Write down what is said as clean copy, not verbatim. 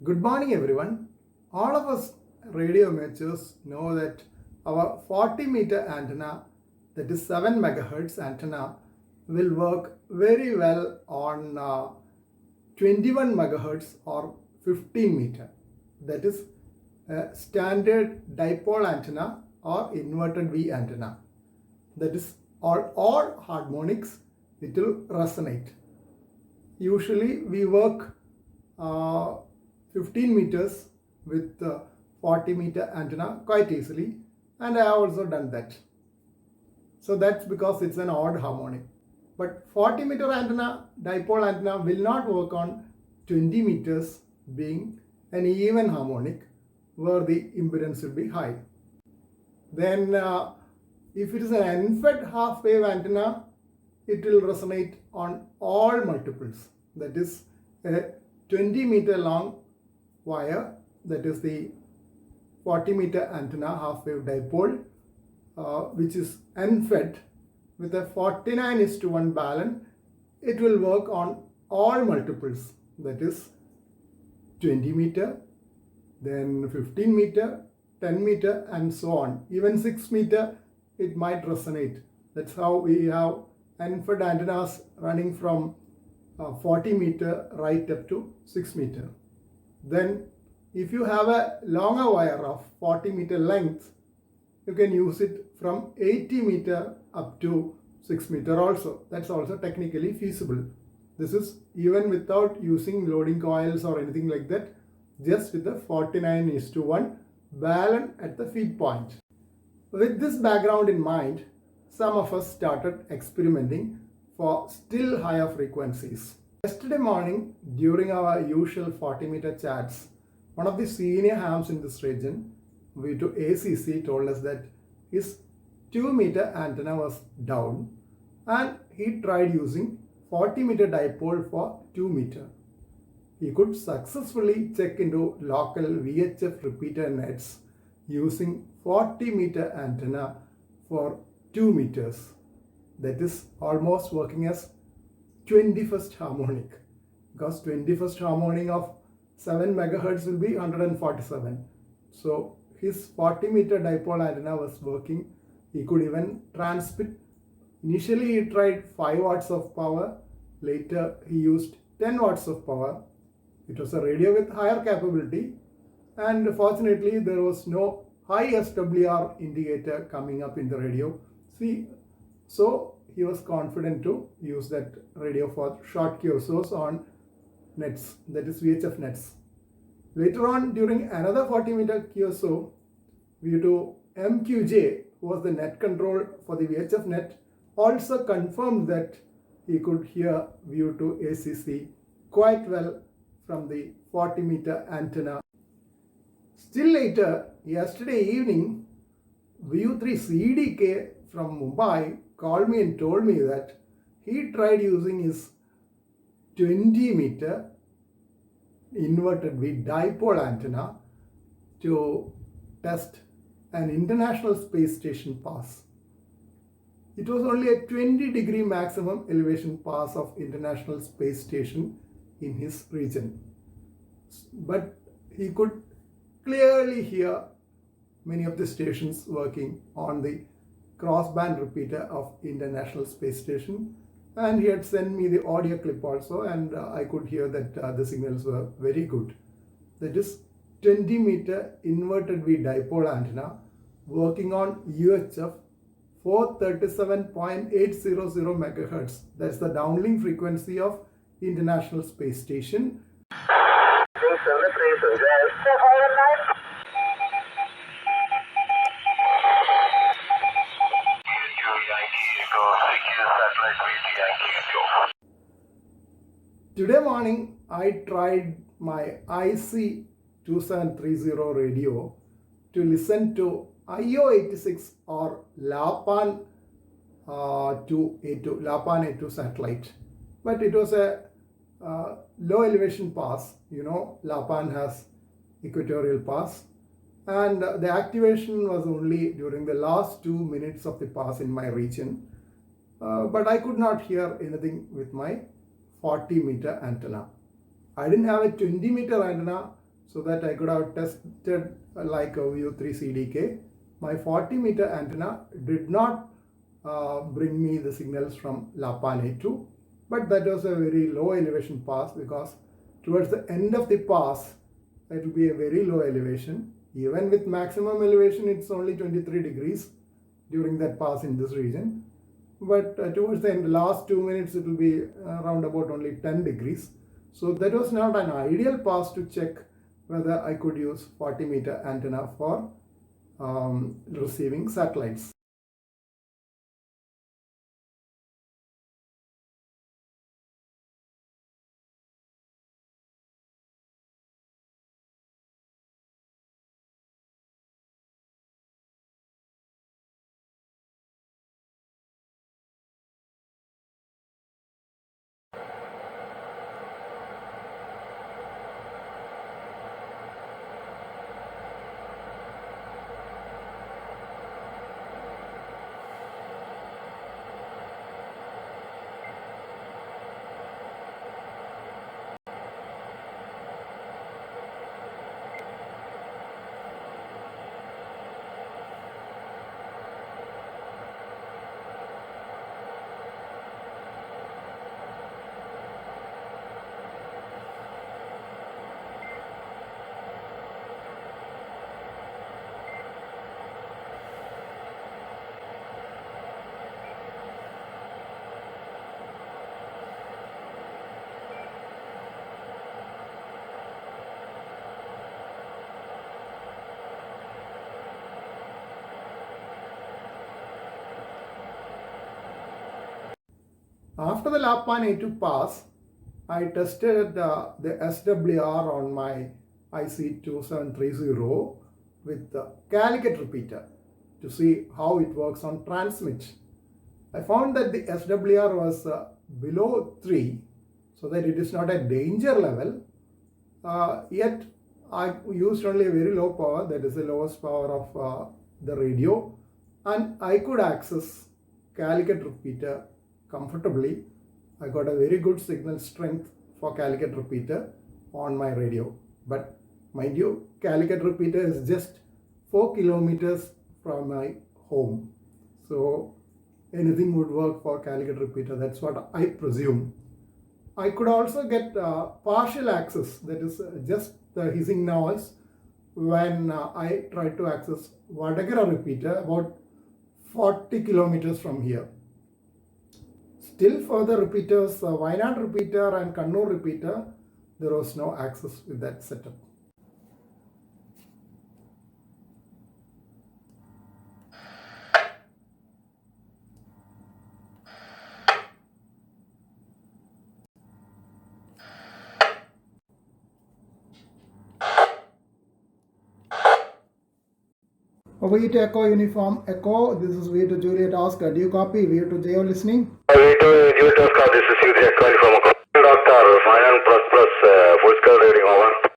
Good morning everyone. All of us radio amateurs know that our 40 meter antenna, that is 7 megahertz antenna, will work very well on 21 megahertz or 15 meter. That is a standard dipole antenna or inverted V antenna. That is all harmonics, it will resonate. Usually we work 15 meters with 40 meter antenna quite easily, and I have also done that. So that's because it's an odd harmonic. But 40 meter antenna, dipole antenna, will not work on 20 meters being an even harmonic where the impedance will be high. Then if it is an unfed half wave antenna, it will resonate on all multiples. That is a 20 meter long wire, that is the 40 meter antenna half wave dipole, which is unfed with a 49:1 balance. It will work on all multiples, that is 20 meter, then 15 meter, 10 meter, and so on. Even 6 meter it might resonate. That's how we have unfed antennas running from 40 meter right up to 6 meter. Then if you have a longer wire of 40 meter length, you can use it from 80 meter up to 6 meter also. That's also technically feasible. This is even without using loading coils or anything like that, just with the 49:1 balance at the feed point. With this background in mind, some of us started experimenting for still higher frequencies. Yesterday morning, during our usual 40 meter chats, one of the senior hams in this region, VU2ACC, told us that his 2 meter antenna was down and he tried using 40 meter dipole for 2 meter. He could successfully check into local VHF repeater nets using 40 meter antenna for 2 meters. That is almost working as 21st harmonic, because 21st harmonic of 7 megahertz will be 147. So his 40 meter dipole antenna was working. He could even transmit. Initially he tried 5 watts of power. Later he used 10 watts of power. It was a radio with higher capability, and fortunately there was no high SWR indicator coming up in the radio. So he was confident to use that radio for short QSOs on nets, that is VHF nets. Later on, during another 40 meter QSO, VU2MQJ, who was the net control for the VHF net, also confirmed that he could hear VU2ACC quite well from the 40 meter antenna. Still later, yesterday evening, VU3IXV from Mumbai called me and told me that he tried using his 20 meter inverted V dipole antenna to test an International Space Station pass. It was only a 20-degree maximum elevation pass of International Space Station in his region. But he could clearly hear many of the stations working on the crossband repeater of International Space Station, and he had sent me the audio clip also, and I could hear that the signals were very good. That is 20 meter inverted V dipole antenna working on UHF 437.800 megahertz. That's the downlink frequency of International Space Station. Today morning, I tried my IC2730 radio to listen to IO86 or LAPAN 2A2, LAPAN A2 satellite. But it was a low elevation pass. You know, LAPAN has equatorial pass, and the activation was only during the last 2 minutes of the pass in my region. But I could not hear anything with my 40 meter antenna. I didn't have a 20 meter antenna so that I could have tested like a VU3CDK. My 40 meter antenna did not bring me the signals from LAPAN A2, but that was a very low elevation pass, because towards the end of the pass it will be a very low elevation. Even with maximum elevation, it's only 23 degrees during that pass in this region, but towards the end, last 2 minutes, it will be around about only 10 degrees. So that was not an ideal pass to check whether I could use 40 meter antenna for receiving satellites. After the LAPAN A2 pass, I tested the SWR on my IC2730 with the Calicut repeater to see how it works on transmit. I found that the SWR was below 3, so that it is not a danger level, yet I used only a very low power, that is the lowest power of the radio, and I could access Calicut repeater comfortably. I got a very good signal strength for Calicut repeater on my radio. But mind you, Calicut repeater is just 4 kilometers from my home. So anything would work for Calicut repeater, that's what I presume. I could also get partial access, that is just the hissing noise, when I tried to access Vadagara repeater about 40 kilometers from here. Still for the repeaters, Wayanad repeater and Kannur repeater, there was no access with that setup. VU2 Echo Uniform Echo, this is VU2 Juliet Oscar. Do you copy? VU2 JO listening? VU2 Juliet Oscar, this is VU3 Echo Uniform Echo. Doctor, final plus full scale reading over.